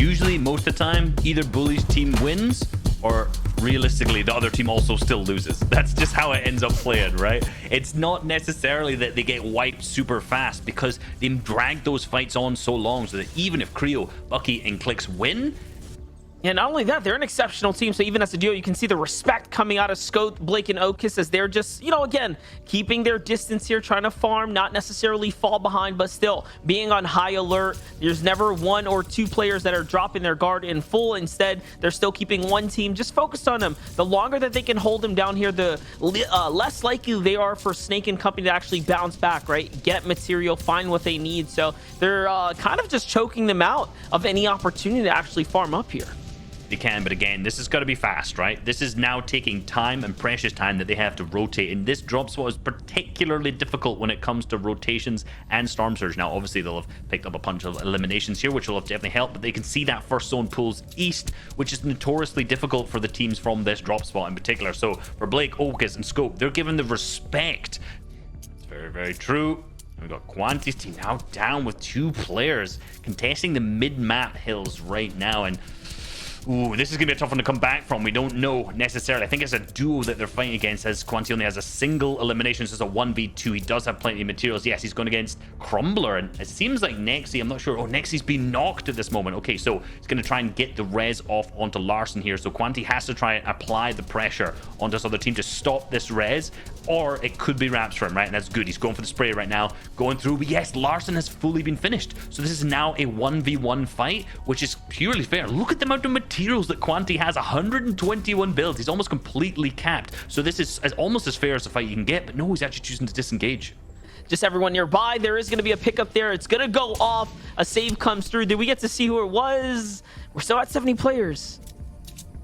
usually most of the time either Bully's team wins or realistically the other team also still loses. That's just how it ends up playing, right? It's not necessarily that they get wiped super fast, because they drag those fights on so long so that even if Creo, Bucky, and Clicks win. Yeah, not only that, they're an exceptional team. So even as a duo, you can see the respect coming out of Scope, Blake, and Okus as they're just, you know, again, keeping their distance here, trying to farm, not necessarily fall behind, but still being on high alert. There's never one or two players that are dropping their guard in full. Instead, they're still keeping one team just focused on them. The longer that they can hold them down here, the less likely they are for Snake and company to actually bounce back, right? Get material, find what they need. So they're kind of just choking them out of any opportunity to actually farm up here. They can, but again, this is got to be fast, right? This is now taking time and precious time that they have to rotate, and this drop spot is particularly difficult when it comes to rotations and Storm Surge. Now obviously they'll have picked up a bunch of eliminations here, which will have definitely helped, but they can see that first zone pulls east, which is notoriously difficult for the teams from this drop spot in particular. So for Blake, Okus, and Scope, they're given the respect. It's very, very true. We've got Quanti's team now down with 2 players contesting the mid-map hills right now, and ooh, this is going to be a tough one to come back from. We don't know necessarily. I think it's a duo that they're fighting against, as Quanti only has a single elimination. So it's a 1v2. He does have plenty of materials. Yes, he's going against Crumbler, and it seems like Nexi, I'm not sure. Oh, Nexi's been knocked at this moment. Okay, so he's going to try and get the res off onto Larson here. So Quanti has to try and apply the pressure onto this other team to stop this res, or it could be wraps for him, right? And that's good. He's going for the spray right now, going through. But yes, Larson has fully been finished. So this is now a 1v1 fight, which is purely fair. Look at the amount of materials that Quanti has. 121 builds. He's almost completely capped. So this is almost as fair as a fight you can get. But no, he's actually choosing to disengage. Just everyone nearby. There is going to be a pickup there. It's going to go off. A save comes through. Did we get to see who it was? We're still at 70 players.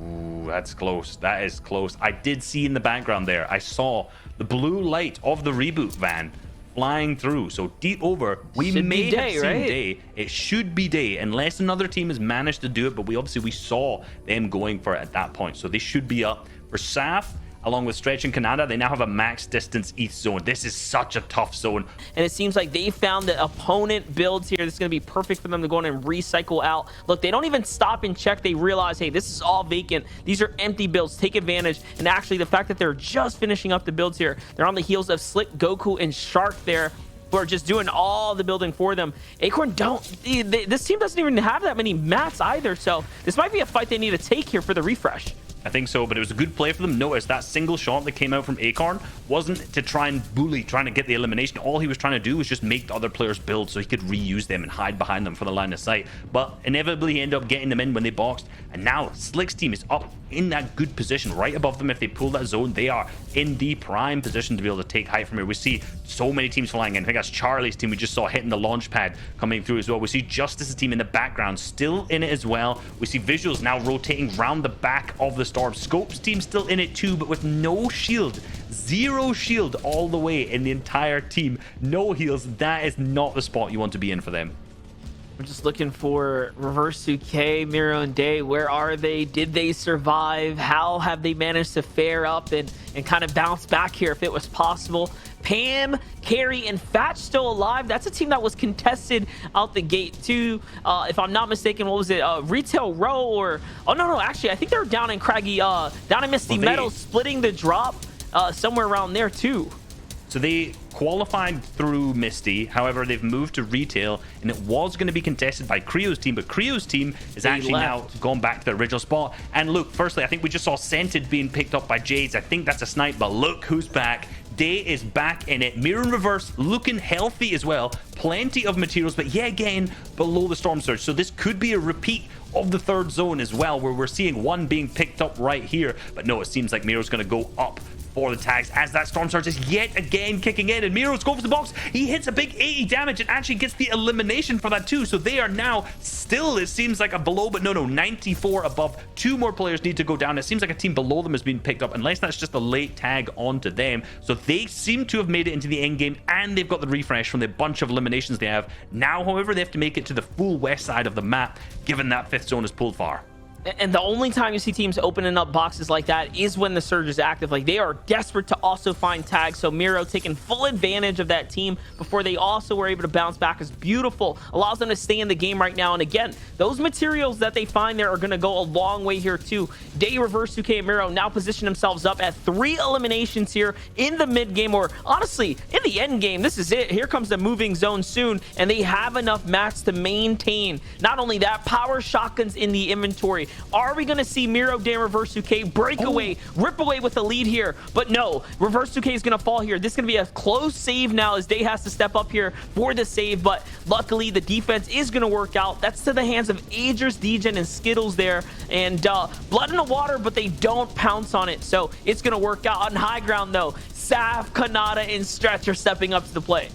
Ooh, that's close. That is close. I did see in the background there, I saw the blue light of the reboot van flying through. So deep over, we may have seen day. It should be day, unless another team has managed to do it. But we saw them going for it at that point. So they should be up. For Saf, along with Stretch and Canada, they now have a max distance east zone. This is such a tough zone. And it seems like they found the opponent builds here. This is going to be perfect for them to go in and recycle out. Look, they don't even stop and check. They realize, hey, this is all vacant. These are empty builds. Take advantage. And actually, the fact that they're just finishing up the builds here, they're on the heels of Slick, Goku, and Shark there, who are just doing all the building for them. Acorn this team doesn't even have that many mats either. So this might be a fight they need to take here for the refresh. I think so, but it was a good play for them. Notice that single shot that came out from Acorn wasn't to try and bully, trying to get the elimination. All he was trying to do was just make the other players build so he could reuse them and hide behind them for the line of sight. But inevitably, he ended up getting them in when they boxed. And now Slick's team is up in that good position right above them. If they pull that zone, they are in the prime position to be able to take height from here. We see so many teams flying in. I think that's Charlie's team we just saw hitting the launch pad coming through as well. We see Justice's team in the background still in it as well. We see Visuals now rotating round the back of the Storm. Scope's team still in it too, but with no shield. 0 shield all the way in the entire team. No heals. That is not the spot you want to be in for them. We're just looking for Reverse 2K, Miro and Day. Where are they? Did they survive? How have they managed to fare up and kind of bounce back here if it was possible? Pam, Carrie, and Fatch still alive. That's a team that was contested out the gate too. If I'm not mistaken, what was it? Retail Row or... Oh, no. Actually, I think they were down in Craggy, down in Misty Meadows, splitting the drop somewhere around there too. So they qualified through Misty. However, they've moved to retail, and it was going to be contested by Creo's team, but Creo's team is actually now gone back to the original spot. And look, firstly, I think we just saw Scented being picked up by Jades. I think that's a snipe, but look who's back. Day is back in it. Mirror in reverse, looking healthy as well. Plenty of materials, but yet again, below the Storm Surge. So this could be a repeat of the third zone as well, where we're seeing one being picked up right here. But no, it seems like Miro's going to go up for the tags as that Storm Surge is yet again kicking in, and Miro's going for the box. He hits a big 80 damage and actually gets the elimination for that too. So they are now still, it seems like a below, but no, 94 above. 2 more players need to go down. It seems like a team below them has been picked up, unless that's just a late tag onto them. So they seem to have made it into the end game, and they've got the refresh from the bunch of eliminations they have. Now, however, they have to make it to the full west side of the map, given that 5th zone is pulled far. And the only time you see teams opening up boxes like that is when the surge is active. Like, they are desperate to also find tags. So Miro taking full advantage of that team before they also were able to bounce back is beautiful. Allows them to stay in the game right now. And again, those materials that they find there are going to go a long way here too. Day, Reverse 2K, and Miro now position themselves up at 3 eliminations here in the mid game, or honestly in the end game. This is it. Here comes the moving zone soon, and they have enough mats to maintain. Not only that, power shotguns in the inventory. Are we going to see Miro, Day, Reverse 2K break away, rip away with the lead here? But no, Reverse 2K is going to fall here. This is going to be a close save now, as Day has to step up here for the save, but luckily the defense is going to work out. That's to the hands of Agers, Degen, and Skittles there, and blood in the water, but they don't pounce on it, so it's going to work out. On high ground though, Saf, Kanata, and Stretch are stepping up to the plate.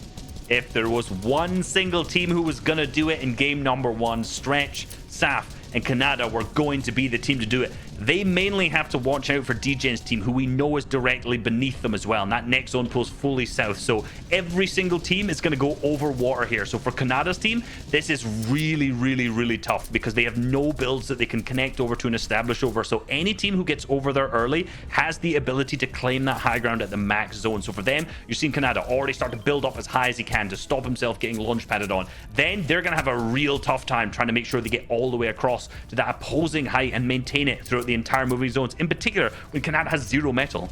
If there was one single team who was going to do it in game number 1, Stretch, Saf, and Kanata were going to be the team to do it. They mainly have to watch out for Degen's team, who we know is directly beneath them as well, and that next zone pulls fully south, so every single team is going to go over water here. So for Kanata's team, this is really tough, because they have no builds that they can connect over to and establish over. So any team who gets over there early has the ability to claim that high ground at the max zone. So for them, you're seeing Kanata already start to build up as high as he can to stop himself getting launch padded on. Then they're going to have a real tough time trying to make sure they get all the way across to that opposing height and maintain it throughout the entire moving zones, in particular when Kanata has 0 metal.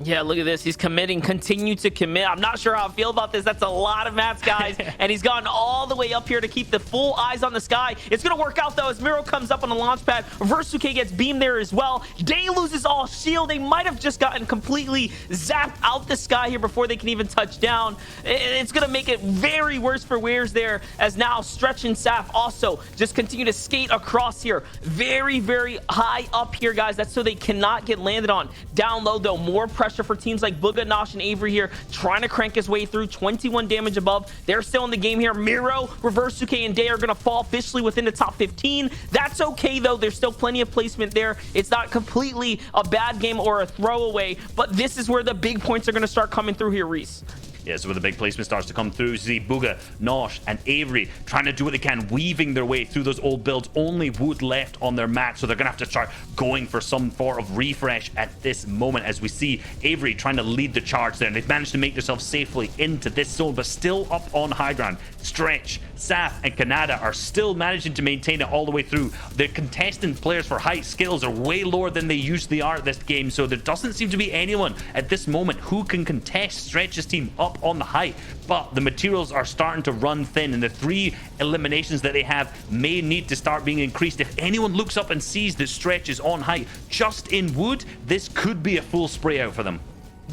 Yeah, look at this. He's committing, continue to commit. I'm not sure how I feel about this. That's a lot of mats, guys. And he's gone all the way up here to keep the full eyes on the sky. It's going to work out, though, as Miro comes up on the launch pad. Reverse 2K gets beamed there as well. Day loses all shield. They might have just gotten completely zapped out the sky here before they can even touch down. It's going to make it very worse for Weirs there, as now Stretch and Saf also just continue to skate across here. Very high up here, guys. That's so they cannot get landed on. Down low, though, more pressure for teams like Booga, Nosh, and Avery here, trying to crank his way through. 21 damage above. They're still in the game here. Miro, Reverse 2K, and Day are going to fall officially within the top 15. That's okay, though. There's still plenty of placement there. It's not completely a bad game or a throwaway, but this is where the big points are going to start coming through here, Reese. Yeah, so where the big placement starts to come through, see Booga, Nosh, and Avery trying to do what they can, weaving their way through those old builds. Only wood left on their mat, so they're gonna have to start going for some sort of refresh at this moment, as we see Avery trying to lead the charge there, and they've managed to make themselves safely into this zone, but still up on high ground. Stretch, Saf, and Kanata are still managing to maintain it all the way through. The contestant players for height skills are way lower than they usually are at this game, so there doesn't seem to be anyone at this moment who can contest Stretch's team up on the height. But the materials are starting to run thin, and the 3 eliminations that they have may need to start being increased. If anyone looks up and sees that Stretch is on height just in wood, this could be a full spray out for them.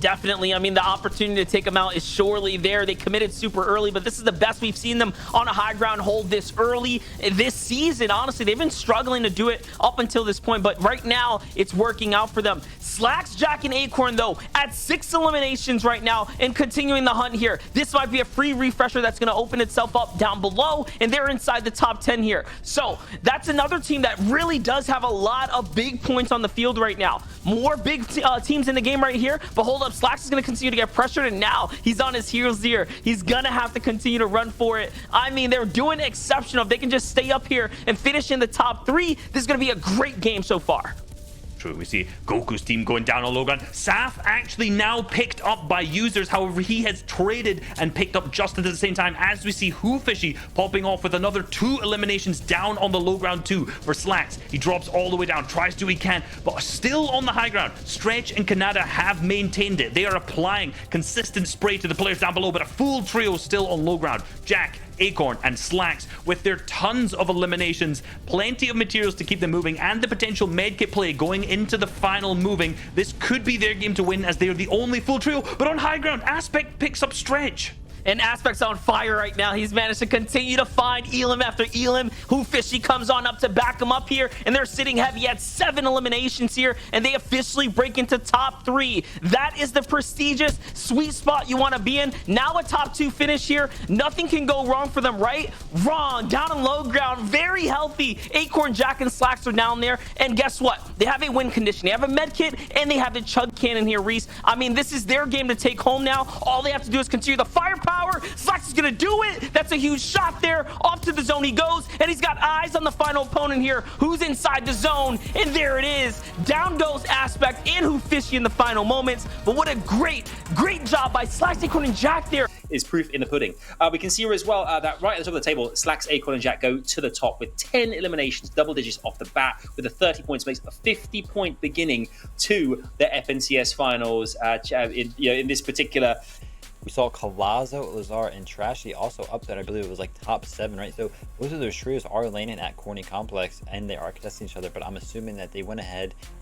Definitely. I mean, the opportunity to take them out is surely there. They committed super early, but this is the best we've seen them on a high ground hold this early this season. Honestly, they've been struggling to do it up until this point, but right now it's working out for them. Slacks, Jack, and Acorn, though, at 6 eliminations right now and continuing the hunt here. This might be a free refresher that's going to open itself up down below, and they're inside the top 10 here. So that's another team that really does have a lot of big points on the field right now. More big teams in the game right here, but hold up, Slacks is going to continue to get pressured, and now he's on his heels here. He's going to have to continue to run for it. I mean, they're doing exceptional. If they can just stay up here and finish in the top 3, this is going to be a great game so far. True. We see Goku's team going down on low ground. Saf actually now picked up by users. However, he has traded and picked up just at the same time, as we see Fishy popping off with another 2 eliminations down on the low ground too for Slacks. He drops all the way down, tries to what he can, but still on the high ground. Stretch and Kanata have maintained it. They are applying consistent spray to the players down below, but a full trio still on low ground. Jack, Acorn, and Slacks with their tons of eliminations, plenty of materials to keep them moving, and the potential medkit play going into the final moving. This could be their game to win, as they are the only full trio. But on high ground, Aspect picks up Stretch. And Aspect's on fire right now. He's managed to continue to find Elim after Elim. Fishy comes on up to back him up here, and they're sitting heavy at 7 eliminations here, and they officially break into top 3. That is the prestigious sweet spot you want to be in. Now a top 2 finish here. Nothing can go wrong for them, right? Wrong. Down on low ground, very healthy. Acorn, Jack, and Slacks are down there, and guess what? They have a win condition. They have a med kit, and they have the chug cannon here, Reese. I mean, this is their game to take home now. All they have to do is continue the firepower power. Slax is gonna do it. That's a huge shot there. Off to the zone he goes, and he's got eyes on the final opponent here, who's inside the zone, and there it is. Down goes Aspect and Fishy in the final moments, but what a great job by Slax, Acorn, and Jack there. Is proof in the pudding. We can see here as well that right at the top of the table, Slax, Acorn, and Jack go to the top with 10 eliminations, double digits off the bat, with a 30 points makes a 50-point beginning to the FNCS finals. In this particular. We saw Colazo, Lazar, and Trashy also up there. I believe it was like top 7, right? So both of those trios are laning at Corny Complex, and they are contesting each other, but I'm assuming that they went ahead